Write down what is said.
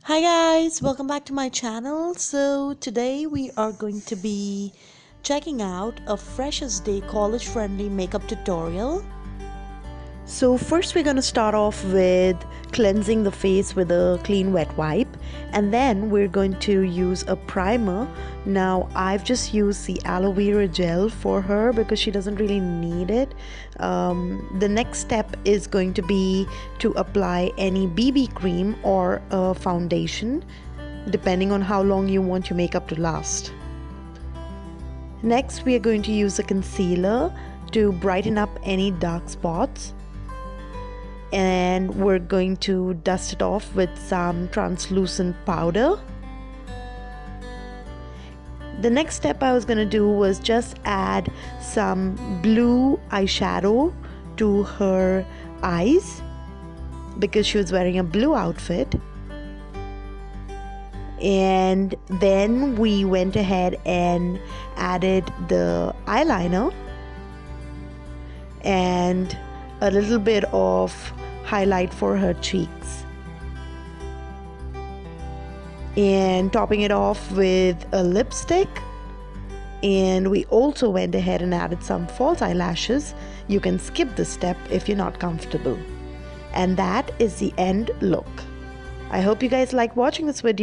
Hi guys, welcome back to my channel. So today we are going to be checking out a freshest day college friendly makeup tutorial. So first we're going to start off with cleansing the face with a clean wet wipe, and then we're going to use a primer. Now I've just used the aloe vera gel for her because she doesn't really need it. The next step is going to be to apply any BB cream or a foundation depending on how long you want your makeup to last. Next we are going to use a concealer to brighten up any dark spots, and we're going to dust it off with some translucent powder. The next step I was going to do was just add some blue eyeshadow to her eyes because she was wearing a blue outfit. And then we went ahead and added the eyeliner and a little bit of highlight for her cheeks, and topping it off with a lipstick. And we also went ahead and added some false eyelashes. You can skip this step if you're not comfortable. And that is the end look. I hope you guys like watching this video.